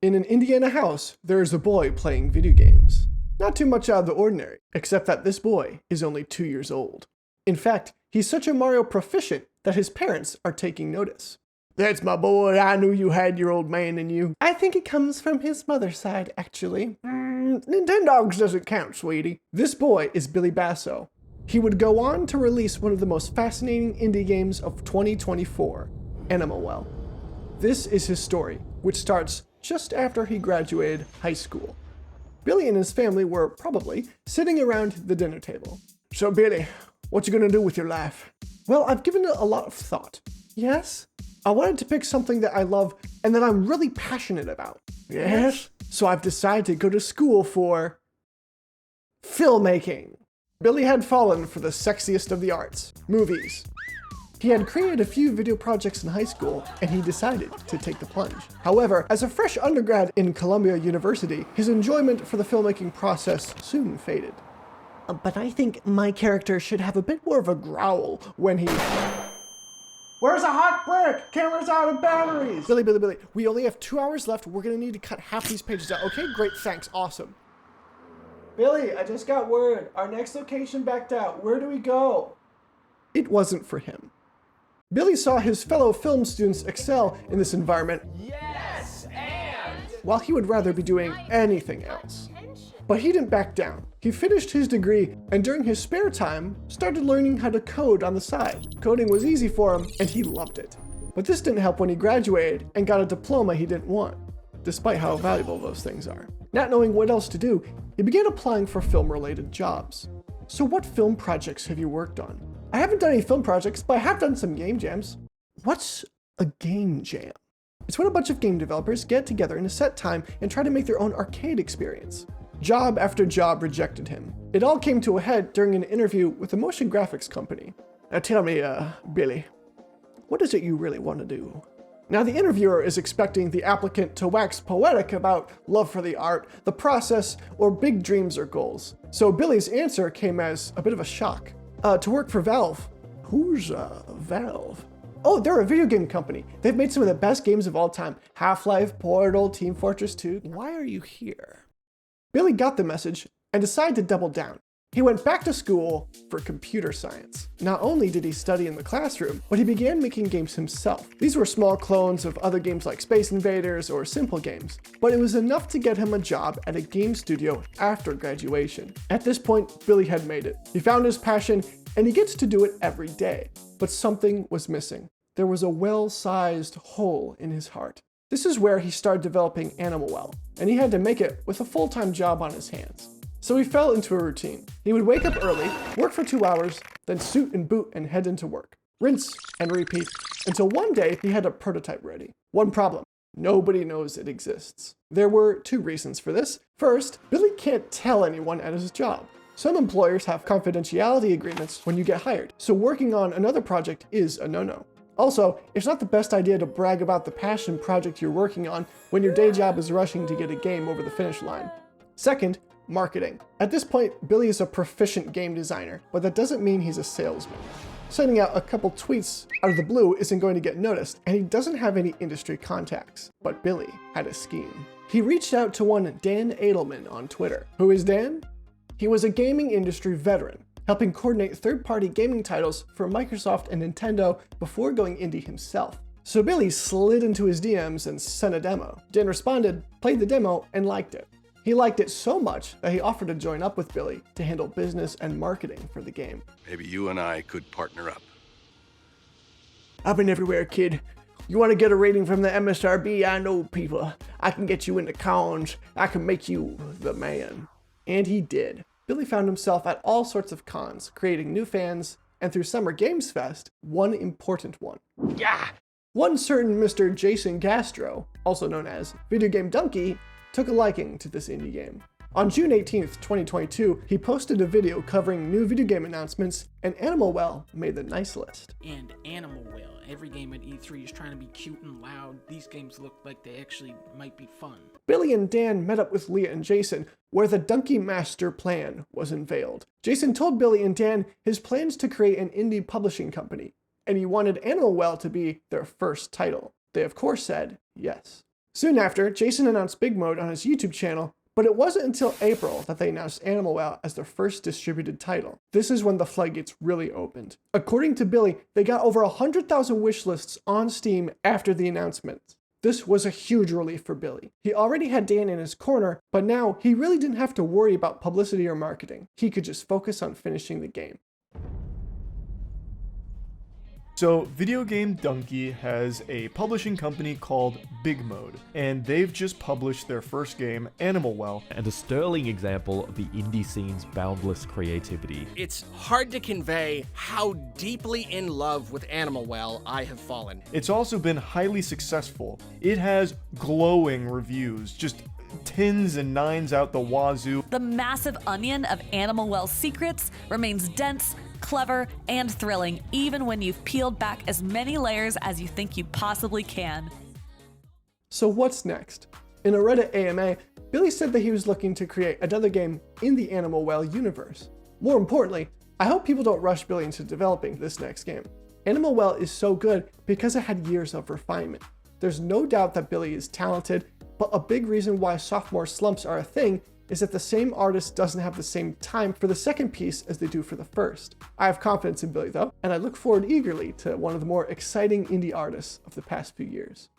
In an Indiana house, there is a boy playing video games. Not too much out of the ordinary, except that this boy is only 2 years old. In fact, he's such a Mario proficient that his parents are taking notice. That's my boy, I knew you had your old man in you. I think it comes from his mother's side, actually. Nintendogs doesn't count, sweetie. This boy is Billy Basso. He would go on to release one of the most fascinating indie games of 2024, Animal Well. This is his story, which starts just after he graduated high school. Billy and his family were probably sitting around the dinner table. So Billy, what you gonna do with your life? Well, I've given it a lot of thought. Yes? I wanted to pick something that I love and that I'm really passionate about. Yes? So I've decided to go to school for filmmaking. Billy had fallen for the sexiest of the arts, movies. He had created a few video projects in high school, and he decided to take the plunge. However, as a fresh undergrad in Columbia University, his enjoyment for the filmmaking process soon faded. But I think my character should have a bit more of a growl when he... Where's a hot brick? Camera's out of batteries! Billy, we only have 2 hours left. We're gonna need to cut half these pages out. Okay, great, thanks, awesome. Billy, I just got word. Our next location backed out. Where do we go? It wasn't for him. Billy saw his fellow film students excel in this environment. Yes, and... While he would rather be doing anything else. But he didn't back down. He finished his degree and during his spare time, started learning how to code on the side. Coding was easy for him and he loved it. But this didn't help when he graduated and got a diploma he didn't want, despite how valuable those things are. Not knowing what else to do, he began applying for film-related jobs. So what film projects have you worked on? I haven't done any film projects, but I have done some game jams. What's a game jam? It's when a bunch of game developers get together in a set time and try to make their own arcade experience. Job after job rejected him. It all came to a head during an interview with a motion graphics company. Now tell me, Billy, what is it you really want to do? Now the interviewer is expecting the applicant to wax poetic about love for the art, the process, or big dreams or goals. So Billy's answer came as a bit of a shock. To work for Valve. Who's Valve? Oh, they're a video game company. They've made some of the best games of all time. Half-Life, Portal, Team Fortress 2. Why are you here? Billy got the message and decided to double down. He went back to school for computer science. Not only did he study in the classroom, but he began making games himself. These were small clones of other games like Space Invaders or simple games, but it was enough to get him a job at a game studio after graduation. At this point, Billy had made it. He found his passion and he gets to do it every day. But something was missing. There was a well-sized hole in his heart. This is where he started developing Animal Well, and he had to make it with a full-time job on his hands. So he fell into a routine. He would wake up early, work for 2 hours, then suit and boot and head into work. Rinse and repeat until one day he had a prototype ready. One problem, nobody knows it exists. There were 2 reasons for this. First, Billy can't tell anyone at his job. Some employers have confidentiality agreements when you get hired, so working on another project is a no-no. Also, it's not the best idea to brag about the passion project you're working on when your day job is rushing to get a game over the finish line. Second, marketing. At this point, Billy is a proficient game designer, but that doesn't mean he's a salesman. Sending out a couple tweets out of the blue isn't going to get noticed, and he doesn't have any industry contacts. But Billy had a scheme. He reached out to one Dan Edelman on Twitter. Who is Dan? He was a gaming industry veteran, helping coordinate third-party gaming titles for Microsoft and Nintendo before going indie himself. So Billy slid into his DMs and sent a demo. Dan responded, played the demo, and liked it. He liked it so much that he offered to join up with Billy to handle business and marketing for the game. Maybe you and I could partner up. I've been everywhere, kid. You want to get a rating from the MSRB? I know people. I can get you into cons. I can make you the man. And he did. Billy found himself at all sorts of cons, creating new fans, and through Summer Games Fest, one important one. Yeah! One certain Mr. Jason Castro, also known as Video Game Donkey, took a liking to this indie game. On June 18th, 2022, he posted a video covering new video game announcements, and Animal Well made the nice list. And Animal Well. Every game at E3 is trying to be cute and loud. These games look like they actually might be fun. Billy and Dan met up with Leah and Jason, where the Donkey Master plan was unveiled. Jason told Billy and Dan his plans to create an indie publishing company, and he wanted Animal Well to be their first title. They of course said yes. Soon after, Jason announced Bigmode on his YouTube channel, but it wasn't until April that they announced Animal Well as their first distributed title. This is when the floodgates really opened. According to Billy, they got over 100,000 wish lists on Steam after the announcement. This was a huge relief for Billy. He already had Dan in his corner, but now he really didn't have to worry about publicity or marketing. He could just focus on finishing the game. So, Video Game Donkey has a publishing company called Bigmode, and they've just published their first game, Animal Well. And a sterling example of the indie scene's boundless creativity. It's hard to convey how deeply in love with Animal Well I have fallen. It's also been highly successful. It has glowing reviews, just 10s and 9s out the wazoo. The massive onion of Animal Well's secrets remains dense, clever, and thrilling, even when you've peeled back as many layers as you think you possibly can. So what's next? In a Reddit AMA, Billy said that he was looking to create another game in the Animal Well universe. More importantly, I hope people don't rush Billy into developing this next game. Animal Well is so good because it had years of refinement. There's no doubt that Billy is talented, but a big reason why sophomore slumps are a thing is that the same artist doesn't have the same time for the second piece as they do for the first. I have confidence in Billy though, and I look forward eagerly to one of the more exciting indie artists of the past few years.